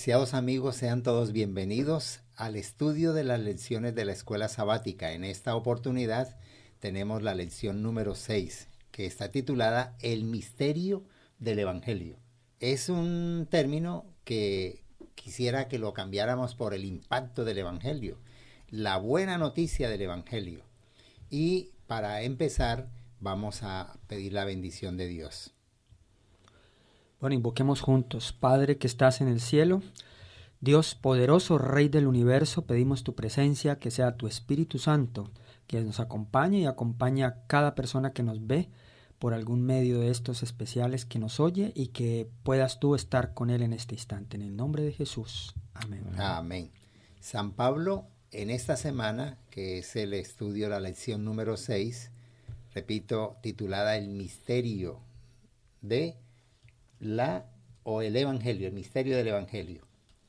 Apreciados amigos, sean todos bienvenidos al estudio de las lecciones de la escuela sabática. En esta oportunidad tenemos la lección número 6, que está titulada El misterio del Evangelio. Es un término que quisiera que lo cambiáramos por el impacto del Evangelio, la buena noticia del Evangelio. Y para empezar, vamos a pedir la bendición de Dios. Bueno, invoquemos juntos. Padre que estás en el cielo, Dios poderoso, Rey del universo, pedimos tu presencia, que sea tu Espíritu Santo, que nos acompañe y acompañe a cada persona que nos ve por algún medio de estos especiales que nos oye y que puedas tú estar con él en este instante. En el nombre de Jesús. Amén. Amén. San Pablo, en esta semana, que es el estudio, la lección número 6, repito, titulada El misterio de el Evangelio, el misterio del Evangelio,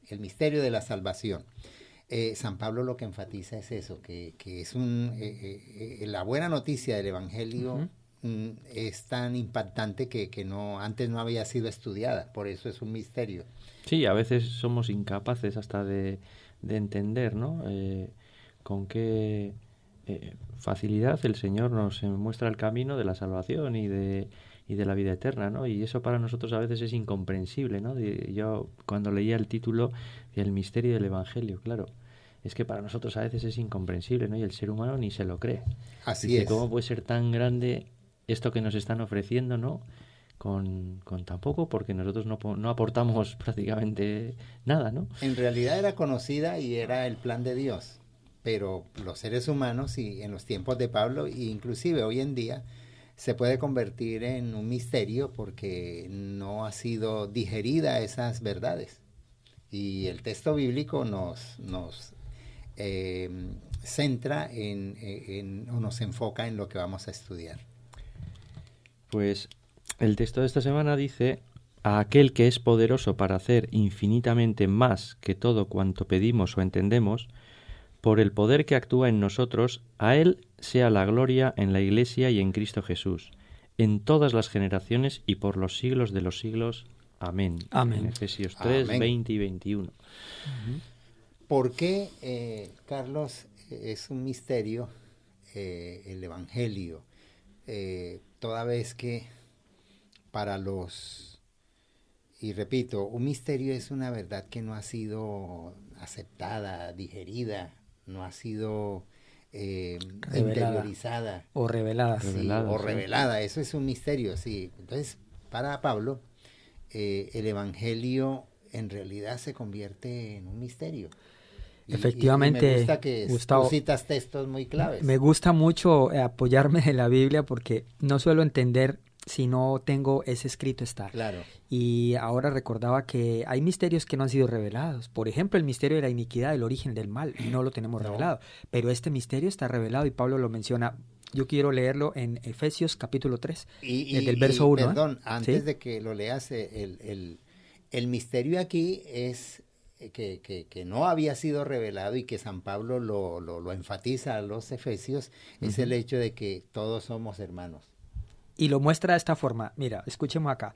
el misterio de la salvación. San Pablo lo que enfatiza es eso, que es la buena noticia del Evangelio. Es tan impactante que antes no había sido estudiada, por eso es un misterio. Sí, a veces somos incapaces hasta de entender, ¿no? Con qué facilidad el Señor nos muestra el camino de la salvación y de la vida eterna, ¿no? Y eso para nosotros a veces es incomprensible, ¿no? Yo cuando leía el título El misterio del Evangelio, claro, es que para nosotros a veces es incomprensible, ¿no? Y el ser humano ni se lo cree. Así Dice, es. ¿cómo puede ser tan grande esto que nos están ofreciendo, ¿no? Con tan poco, porque nosotros no aportamos prácticamente nada, ¿no? En realidad era conocida y era el plan de Dios, pero los seres humanos, y en los tiempos de Pablo, e inclusive hoy en día, se puede convertir en un misterio porque no ha sido digerida esas verdades. Y el texto bíblico nos centra o nos enfoca en lo que vamos a estudiar. Pues el texto de esta semana dice: a aquel que es poderoso para hacer infinitamente más que todo cuanto pedimos o entendemos, por el poder que actúa en nosotros, a él sea la gloria en la Iglesia y en Cristo Jesús, en todas las generaciones y por los siglos de los siglos. Amén. Amén. En Efesios 3, Amén. 20 y 21. ¿Por qué, Carlos, es un misterio el Evangelio? Toda vez que para y repito, un misterio es una verdad que no ha sido aceptada, digerida, no ha sido interiorizada. O revelada. Sí, o revelada, eso es un misterio, sí. Entonces, para Pablo, el Evangelio en realidad se convierte en un misterio. Efectivamente, y me gusta que Gustavo, tú citas textos muy claves. Me gusta mucho apoyarme en la Biblia porque no suelo entender si no tengo ese escrito está. Claro. Y ahora recordaba que hay misterios que no han sido revelados. Por ejemplo, el misterio de la iniquidad, el origen del mal, no lo tenemos revelado. Pero este misterio está revelado y Pablo lo menciona. Yo quiero leerlo en Efesios capítulo 3, desde el verso 1. Perdón, antes ¿sí? de que lo leas, el misterio aquí es que no había sido revelado y que San Pablo lo enfatiza a los efesios, es el hecho de que todos somos hermanos. Y lo muestra de esta forma. Mira, escuchemos acá.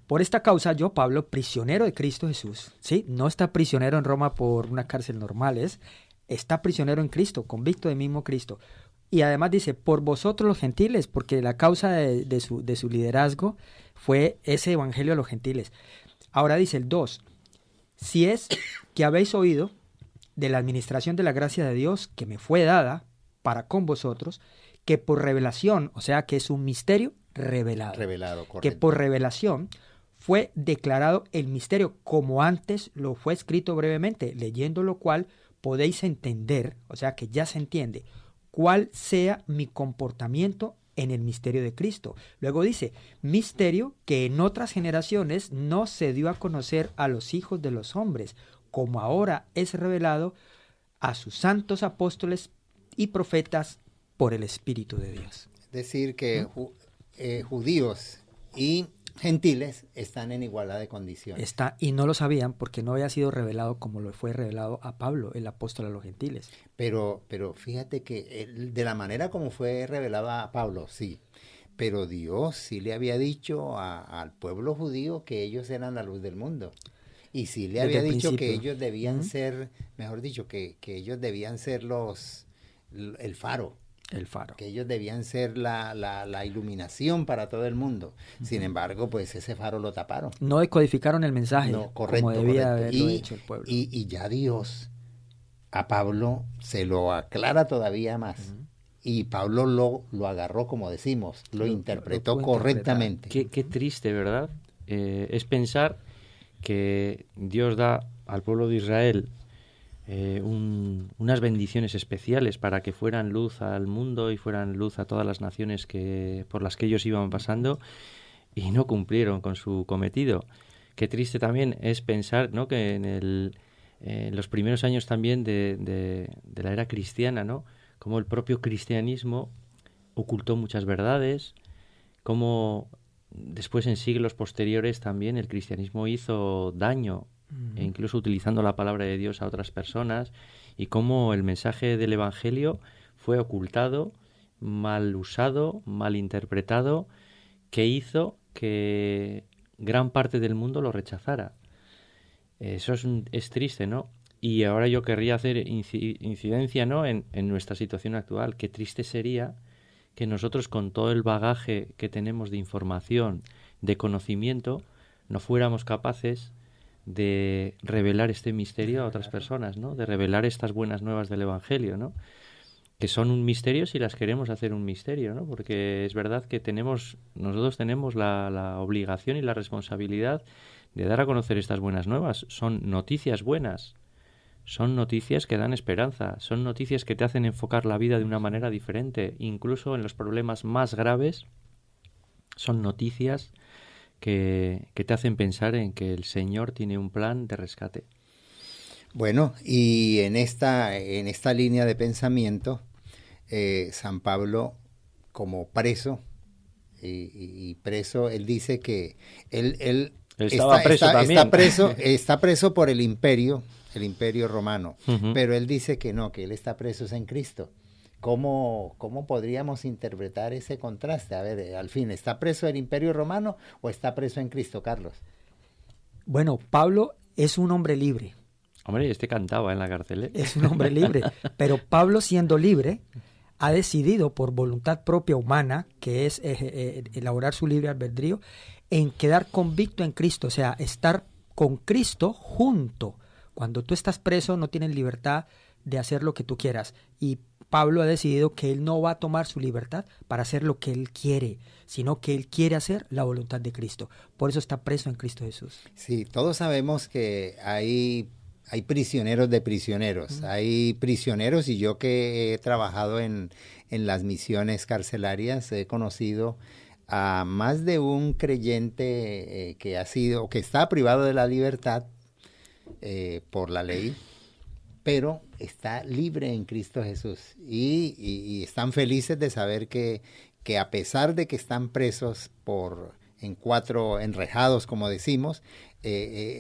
Por esta causa yo, Pablo, prisionero de Cristo Jesús, ¿sí? No está prisionero en Roma por una cárcel normal, está prisionero en Cristo, convicto del mismo Cristo. Y además dice, por vosotros los gentiles, porque la causa de su liderazgo fue ese evangelio a los gentiles. Ahora dice el 2, si es que habéis oído de la administración de la gracia de Dios que me fue dada para con vosotros, que por revelación, o sea que es un misterio revelado. Revelado, correcto. Que por revelación fue declarado el misterio como antes lo fue escrito brevemente, leyendo lo cual podéis entender, o sea que ya se entiende, cuál sea mi comportamiento en el misterio de Cristo. Luego dice, misterio que en otras generaciones no se dio a conocer a los hijos de los hombres, como ahora es revelado a sus santos apóstoles y profetas por el Espíritu de Dios. Es decir, que judíos y gentiles están en igualdad de condiciones. Y no lo sabían porque no había sido revelado como lo fue revelado a Pablo, el apóstol a los gentiles. Pero fíjate que de la manera como fue revelado a Pablo, sí. Pero Dios sí le había dicho al pueblo judío que ellos eran la luz del mundo. Y sí le desde había el dicho que principio. ellos debían Ujú. ser, mejor dicho, que ellos debían ser el faro, El faro. que ellos debían ser la iluminación para todo el mundo. Sin embargo, pues ese faro lo taparon. No decodificaron el mensaje No, como correcto, debía correcto. haberlo hecho el pueblo. Y ya Dios a Pablo se lo aclara todavía más. Ujú. Y Pablo lo agarró, como decimos, lo Lo interpretó pudo interpretar. correctamente. Qué triste, ¿verdad? Es pensar que Dios da al pueblo de Israel unas bendiciones especiales para que fueran luz al mundo y fueran luz a todas las naciones por las que ellos iban pasando, y no cumplieron con su cometido. Qué triste también es pensar, ¿no?, que en los primeros años también de la era cristiana, ¿no?, como el propio cristianismo ocultó muchas verdades, como después en siglos posteriores también el cristianismo hizo daño, e Ujú. incluso utilizando la palabra de Dios a otras personas, y cómo el mensaje del Evangelio fue ocultado, mal usado, mal interpretado, que hizo que gran parte del mundo lo rechazara. Eso es triste, ¿no? Y ahora yo querría hacer incidencia, ¿no?, en nuestra situación actual. Qué triste sería que nosotros, con todo el bagaje que tenemos de información, de conocimiento, no fuéramos capaces de revelar este misterio a otras personas, ¿no?, de revelar estas buenas nuevas del Evangelio, ¿no?, que son un misterio si las queremos hacer un misterio, ¿no?, porque es verdad que nosotros tenemos la obligación y la responsabilidad de dar a conocer estas buenas nuevas. Son noticias buenas, son noticias que dan esperanza, son noticias que te hacen enfocar la vida de una manera diferente, incluso en los problemas más graves. Son noticias que te hacen pensar en que el Señor tiene un plan de rescate. Bueno, y en esta línea de pensamiento, San Pablo, como preso, y preso, él dice que él Él estaba preso también. está preso por el imperio romano, Ujú. pero él dice que no, que él está preso es en Cristo. ¿Cómo podríamos interpretar ese contraste? A ver, al fin, ¿está preso el imperio romano o está preso en Cristo, Carlos? Bueno, Pablo es un hombre libre, Hombre, este cantaba en la cárcel, ¿eh? es un hombre libre, pero Pablo, siendo libre, ha decidido por voluntad propia humana, que es elaborar su libre albedrío, en quedar convicto en Cristo, o sea, estar con Cristo junto. Cuando tú estás preso no tienes libertad de hacer lo que tú quieras, y Pablo ha decidido que él no va a tomar su libertad para hacer lo que él quiere, sino que él quiere hacer la voluntad de Cristo. Por eso está preso en Cristo Jesús. Sí, todos sabemos que hay prisioneros de prisioneros. Hay prisioneros, y yo que he trabajado en las misiones carcelarias, he conocido a más de un creyente que ha sido, que está privado de la libertad por la ley, pero está libre en Cristo Jesús. Y están felices de saber que a pesar de que están presos en cuatro enrejados, como decimos,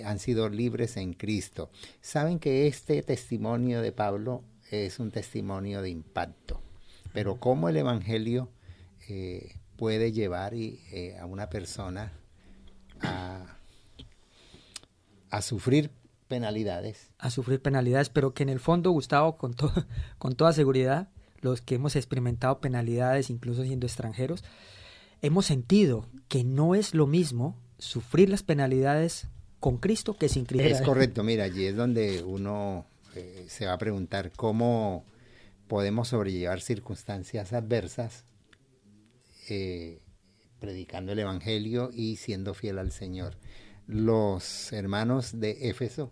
han sido libres en Cristo. Saben que este testimonio de Pablo es un testimonio de impacto, pero cómo el Evangelio puede llevar a una persona a, a sufrir penalidades. A sufrir penalidades, pero que en el fondo, Gustavo, con toda seguridad, los que hemos experimentado penalidades, incluso siendo extranjeros, hemos sentido que no es lo mismo sufrir las penalidades con Cristo que sin Cristo. Es correcto, mira, allí es donde uno se va a preguntar cómo podemos sobrellevar circunstancias adversas predicando el Evangelio y siendo fiel al Señor. Los hermanos de Éfeso,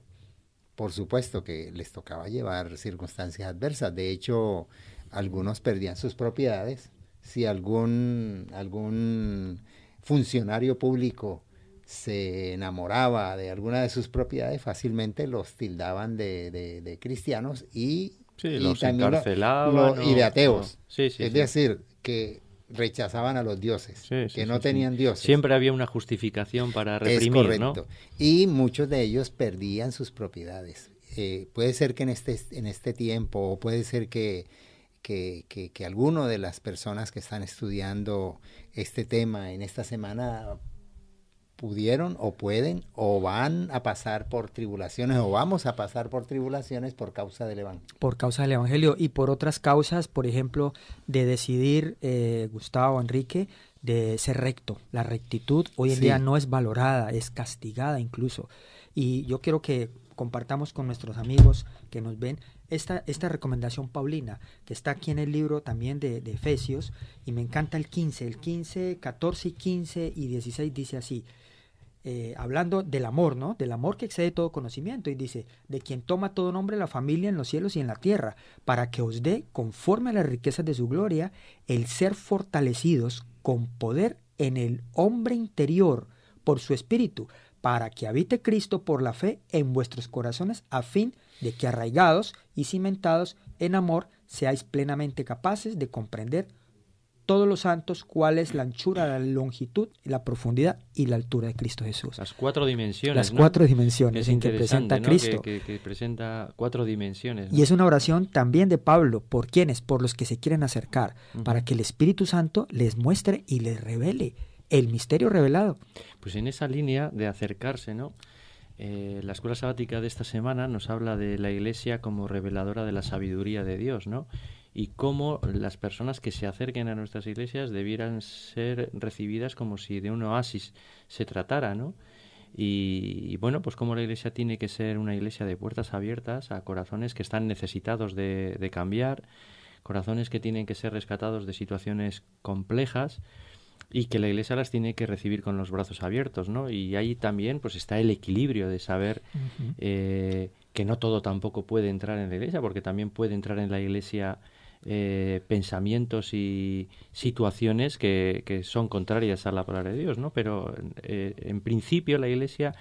por supuesto que les tocaba llevar circunstancias adversas. De hecho, algunos perdían sus propiedades. Si algún funcionario público se enamoraba de alguna de sus propiedades, fácilmente los tildaban de cristianos y Los también encarcelaban. y de ateos. Sí, Es decir, que rechazaban a los dioses, que no tenían dioses. Siempre había una justificación para reprimir, es correcto, ¿no? Y muchos de ellos perdían sus propiedades. Puede ser que en este tiempo, o puede ser que alguno de las personas que están estudiando este tema en esta semana pudieron o pueden o van a pasar por tribulaciones o vamos a pasar por tribulaciones por causa del Evangelio. Por causa del Evangelio y por otras causas, por ejemplo, de decidir, Gustavo, Enrique, de ser recto. La rectitud hoy en día no es valorada, es castigada incluso. Y yo quiero que compartamos con nuestros amigos que nos ven esta recomendación paulina, que está aquí en el libro también de Efesios, y me encanta el 15, 14 y 15 y 16 dice así, hablando del amor, ¿no? Del amor que excede todo conocimiento, y dice, de quien toma todo nombre la familia en los cielos y en la tierra, para que os dé, conforme a las riquezas de su gloria, el ser fortalecidos con poder en el hombre interior por su espíritu, para que habite Cristo por la fe en vuestros corazones, a fin de que arraigados y cimentados en amor seáis plenamente capaces de comprender todos los santos cuál es la anchura, la longitud, la profundidad y la altura de Cristo Jesús. Las 4 dimensiones. Las 4 dimensiones es en que presenta ¿no? Cristo. Que presenta 4 dimensiones. ¿no? Y es una oración también de Pablo. ¿Por quiénes? Por los que se quieren acercar, para que el Espíritu Santo les muestre y les revele el misterio revelado. Pues en esa línea de acercarse, ¿no? La escuela sabática de esta semana nos habla de la Iglesia como reveladora de la sabiduría de Dios, ¿no? Y cómo las personas que se acerquen a nuestras iglesias debieran ser recibidas como si de un oasis se tratara, ¿no? Y bueno, pues cómo la Iglesia tiene que ser una iglesia de puertas abiertas a corazones que están necesitados de cambiar, corazones que tienen que ser rescatados de situaciones complejas, y que la Iglesia las tiene que recibir con los brazos abiertos, ¿no? Y ahí también pues está el equilibrio de saber que no todo tampoco puede entrar en la Iglesia, porque también puede entrar en la Iglesia pensamientos y situaciones que son contrarias a la palabra de Dios, ¿no? Pero en principio la Iglesia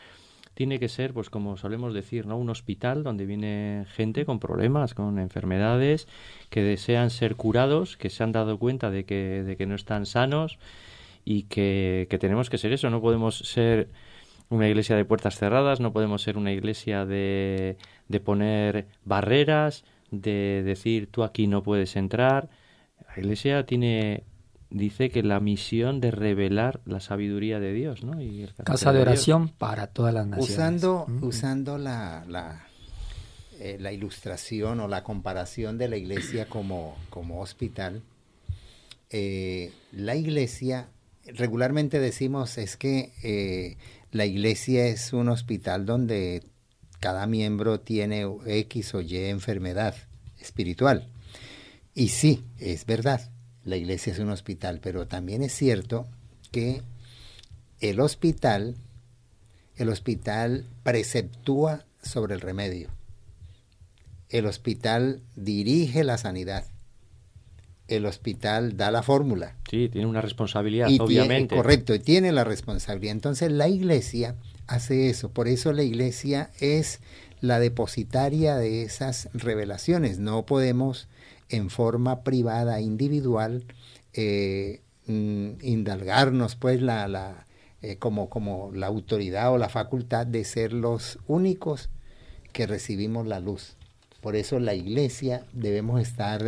tiene que ser, pues como solemos decir, ¿no? Un hospital donde viene gente con problemas, con enfermedades, que desean ser curados, que se han dado cuenta de que no están sanos, y que tenemos que ser eso. No podemos ser una iglesia de puertas cerradas, no podemos ser una iglesia de poner barreras, de decir tú aquí no puedes entrar. La iglesia dice que la misión de revelar la sabiduría de Dios, ¿no? Y el casa de oración para todas las naciones. Usando la ilustración o la comparación de la iglesia como hospital, la iglesia, regularmente decimos es que la iglesia es un hospital donde cada miembro tiene X o Y enfermedad espiritual. Y sí, es verdad, la iglesia es un hospital, pero también es cierto que el hospital preceptúa sobre el remedio. El hospital dirige la sanidad. El hospital da la fórmula. Sí, tiene una responsabilidad, obviamente. Correcto, y tiene la responsabilidad. Entonces la iglesia hace eso. Por eso la iglesia es la depositaria de esas revelaciones. No podemos en forma privada, individual, indalgarnos pues como la autoridad o la facultad de ser los únicos que recibimos la luz. Por eso la iglesia debemos estar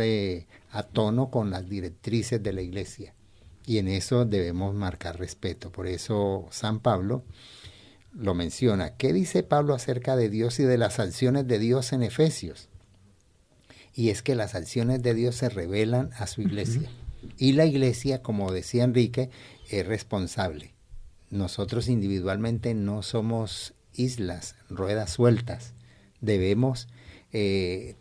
a tono con las directrices de la iglesia, y en eso debemos marcar respeto. Por eso San Pablo lo menciona. ¿Qué dice Pablo acerca de Dios y de las acciones de Dios en Efesios? Y es que las acciones de Dios se revelan a su iglesia. Y la iglesia, como decía Enrique, es responsable. Nosotros individualmente no somos islas, ruedas sueltas. Debemos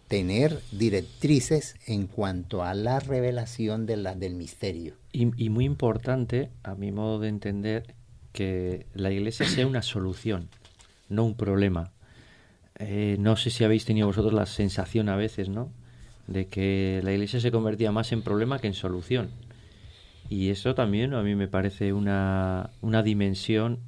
tener directrices en cuanto a la revelación del misterio. Y muy importante, a mi modo de entender, que la iglesia sea una solución, no un problema. No sé si habéis tenido vosotros la sensación a veces, ¿no?, de que la iglesia se convertía más en problema que en solución. Y eso también a mí me parece una dimensión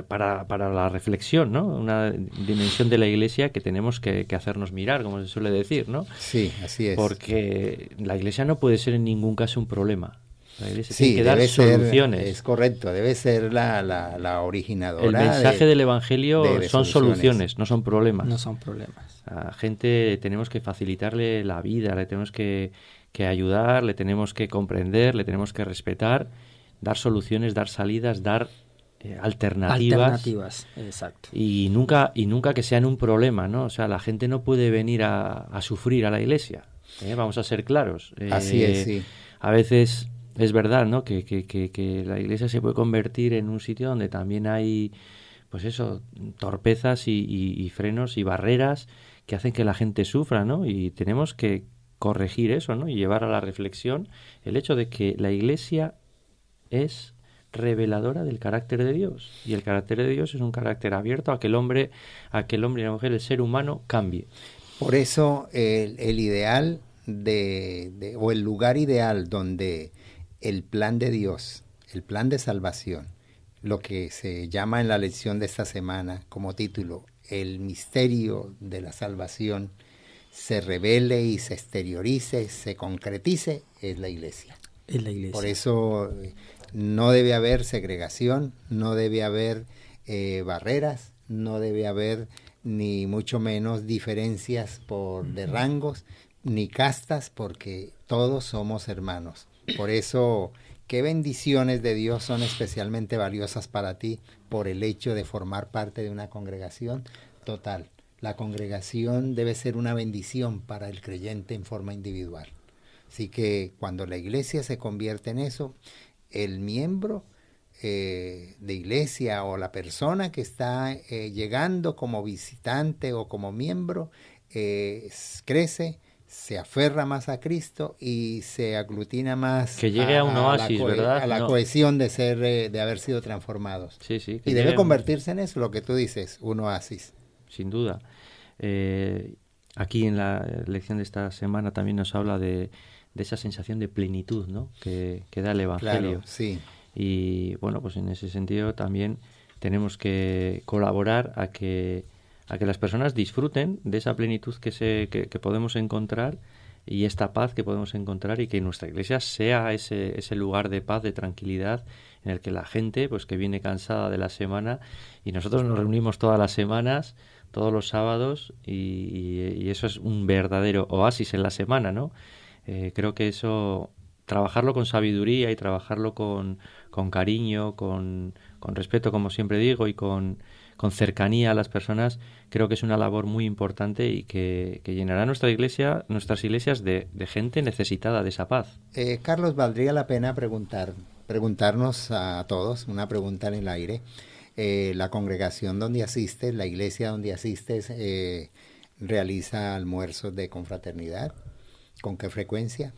para la reflexión, ¿no? Una dimensión de la iglesia que tenemos que hacernos mirar, como se suele decir, ¿no? Sí, así es. Porque la iglesia no puede ser en ningún caso un problema. La iglesia tiene que dar soluciones. Es correcto, debe ser la originadora. El mensaje del Evangelio son soluciones, no son problemas. No son problemas. A la gente tenemos que facilitarle la vida, le tenemos que ayudar, le tenemos que comprender, le tenemos que respetar, dar soluciones, dar salidas, dar alternativas, exacto. y nunca que sean un problema, ¿no? O sea, la gente no puede venir a sufrir a la iglesia, vamos a ser claros. Así es, sí. A veces es verdad, ¿no? Que la iglesia se puede convertir en un sitio donde también hay, pues eso, torpezas y frenos y barreras que hacen que la gente sufra, ¿no? Y tenemos que corregir eso, ¿no? Y llevar a la reflexión el hecho de que la iglesia es reveladora del carácter de Dios, y el carácter de Dios es un carácter abierto a que el hombre y la mujer, el ser humano, cambie. Por eso el ideal o el lugar ideal donde el plan de Dios, el plan de salvación, lo que se llama en la lección de esta semana como título, el misterio de la salvación, se revele y se exteriorice, se concretice, es la iglesia. Es la iglesia. Por eso no debe haber segregación, no debe haber barreras, no debe haber ni mucho menos diferencias de rangos, ni castas, porque todos somos hermanos. Por eso, qué bendiciones de Dios son especialmente valiosas para ti por el hecho de formar parte de una congregación total. La congregación debe ser una bendición para el creyente en forma individual. Así que cuando la iglesia se convierte en eso, el miembro de iglesia o la persona que está llegando como visitante o como miembro crece, se aferra más a Cristo y se aglutina más que llegue a un oasis, ¿verdad? A la cohesión de haber sido transformados. Sí, sí. Y debe convertirse en eso, lo que tú dices, un oasis. Sin duda. Aquí en la lección de esta semana también nos habla de esa sensación de plenitud, ¿no? que da el Evangelio. Claro, sí. Y bueno, pues en ese sentido también tenemos que colaborar a que las personas disfruten de esa plenitud que podemos encontrar, y esta paz que podemos encontrar, y que nuestra iglesia sea ese lugar de paz, de tranquilidad, en el que la gente, pues que viene cansada de la semana, y nosotros nos reunimos todas las semanas, todos los sábados, y eso es un verdadero oasis en la semana, ¿no? Creo que eso, trabajarlo con sabiduría y trabajarlo con cariño, con respeto, como siempre digo, y con cercanía a las personas, creo que es una labor muy importante y que llenará nuestras iglesias de gente necesitada de esa paz. Carlos, valdría la pena preguntarnos a todos una pregunta en el aire. La congregación donde asistes, la iglesia donde asistes, realiza almuerzos de confraternidad. ¿Con qué frecuencia?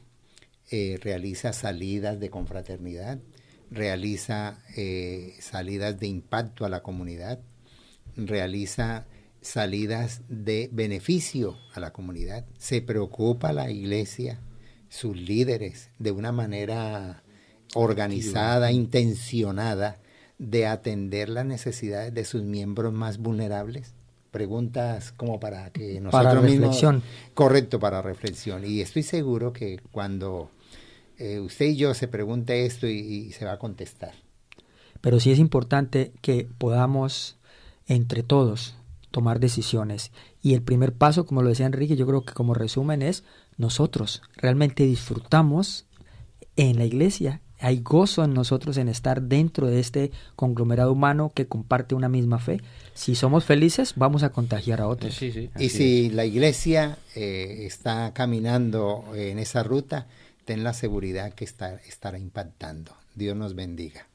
Realiza salidas de confraternidad, realiza salidas de impacto a la comunidad, realiza salidas de beneficio a la comunidad. Se preocupa la iglesia, sus líderes, de una manera organizada, intencionada, de atender las necesidades de sus miembros más vulnerables. Preguntas como para que nosotros para reflexión. mismos... Correcto, para reflexión. Y estoy seguro que cuando usted y yo se pregunte esto y se va a contestar. Pero sí es importante que podamos entre todos tomar decisiones. Y el primer paso, como lo decía Enrique, yo creo que como resumen es nosotros realmente disfrutamos en la iglesia. Hay gozo en nosotros en estar dentro de este conglomerado humano que comparte una misma fe. Si somos felices, vamos a contagiar a otros. Sí, y si la iglesia está caminando en esa ruta, ten la seguridad que estará impactando. Dios nos bendiga.